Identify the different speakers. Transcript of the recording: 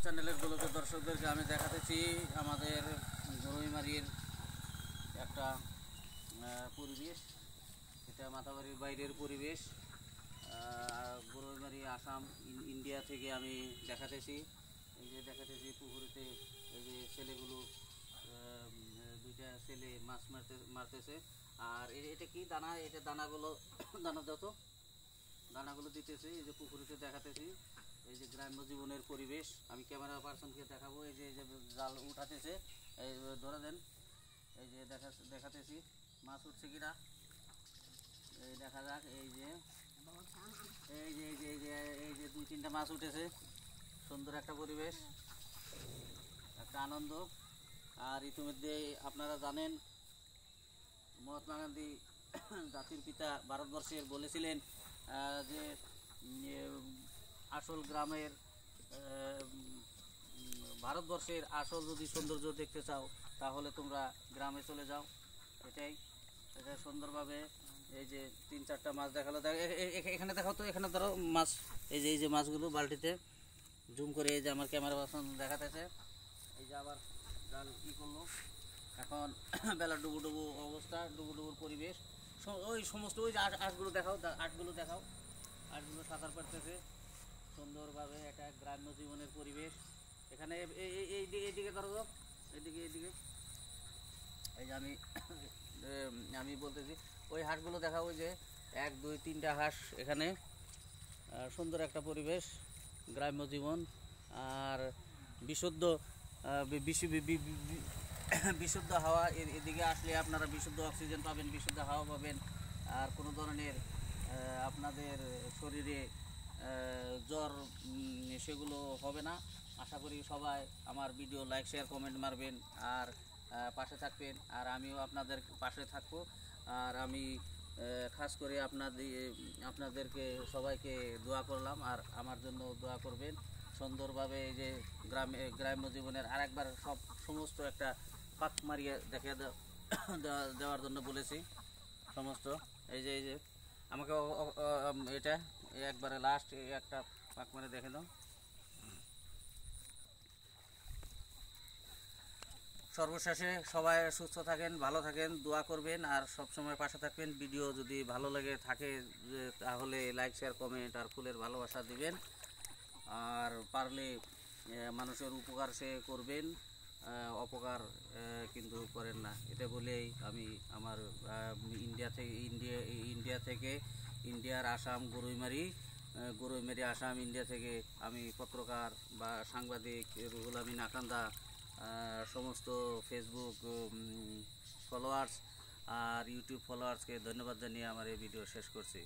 Speaker 1: চ্যানেলের গোলক দর্শকদেরকে আমি দেখাতেছি আমাদের গরুইমারির একটা পরিবেশ। এটা মাতাবাড়ির বাইরের পরিবেশ। গরুইমারি আসাম ইন্ডিয়া থেকে আমি দেখাতেছি। এই যে দেখাতেছি পুকুরেতে এই যে ছেলেগুলো দুইটা ছেলে মাছ মারতেছে। আর এটা কি দানা, এটা দানাগুলো দানা যত দানাগুলো দিতেছে। এই যে পুকুরেতে দেখাতেছি এই যে গ্রাম্য জীবনের পরিবেশ। আমি ক্যামেরা পার্সনকে দেখাবো। এই যে জাল উঠাতেছে, এই ধরে দেন। এই যে দেখাতেছি মাছ উঠছে কিনা, এই দেখা যাক। এই যে এই যে এই যে এই যে এই যে 2-3টা মাছ উঠেছে। সুন্দর একটা পরিবেশ, একটা আনন্দ। আর ইতিমধ্যে আপনারা জানেন মহাত্মা গান্ধী জাতির পিতা ভারতবর্ষের বলেছিলেন যে আসল গ্রামের ভারতবর্ষের আসল যদি সৌন্দর্য দেখতে চাও তাহলে তোমরা গ্রামে চলে যাও। এটা সুন্দরভাবে এই যে 3-4টা মাছ দেখালো। এখানে দেখাও তো, এখানে ধরো মাছ। এই যে মাছগুলো বালতিতে জুম করে এই যে আমার ক্যামেরা পার্সন দেখাতেছে। এই যে আবার জাল করলো। এখন বেলা ডুবু অবস্থা, ডুবুর পরিবেশ। ওই সমস্ত ওই যে আঁশগুলো দেখাও, আঁশগুলো সাঁতার কাটতেছে সুন্দরভাবে। একটা গ্রাম্য জীবনের পরিবেশ এখানে। এইদিকে ধরো, এইদিকে এই যে আমি বলতেছি ওই হাঁসগুলো দেখাও। ওই যে 1-2-3টা হাঁস এখানে। সুন্দর একটা পরিবেশ, গ্রাম্য জীবন। আর বিশুদ্ধ বিশুদ্ধ হাওয়া। এদিকে আসলে আপনারা বিশুদ্ধ অক্সিজেন পাবেন, বিশুদ্ধ হাওয়া পাবেন। আর কোনো ধরনের আপনাদের শরীরে জ্বর সেগুলো হবে না। আশা করি সবাই আমার ভিডিও লাইক, শেয়ার, কমেন্ট মারবেন আর পাশে থাকবেন। আর আমিও আপনাদের পাশে থাকবো। আর আমি খাস করে আপনাদেরকে সবাইকে দোয়া করলাম, আর আমার জন্য দোয়া করবেন। সুন্দরভাবে এই যে গ্রাম্য জীবনের আরেকবার সমস্ত একটা পাক মারিয়ে দেখে দেওয়ার জন্য বলেছি সমস্ত। এই যে আমাকে এটা একবারে লাস্ট একটা পাক মারে দেখে দাও। সর্বশেষে সবাই সুস্থ থাকেন, ভালো থাকেন, দোয়া করবেন আর সব সময় পাশে থাকবেন। ভিডিও যদি ভালো লাগে থাকে তাহলে লাইক, শেয়ার, কমেন্ট আর ফুলের ভালোবাসা দিবেন। আর পারলে মানুষের উপকার সে করবেন, অপকার কিন্তু করেন না। এটা বলেই আমি আমার ইন্ডিয়ার আসাম গরুইমারি আসাম ইন্ডিয়া থেকে আমি পত্রকার বা সাংবাদিক রুহুল আমিন আকান্দা সমস্ত ফেসবুক ফলোয়ার্স আর ইউটিউব ফলোয়ার্সকে ধন্যবাদ জানিয়ে আমার এই ভিডিও শেষ করছি।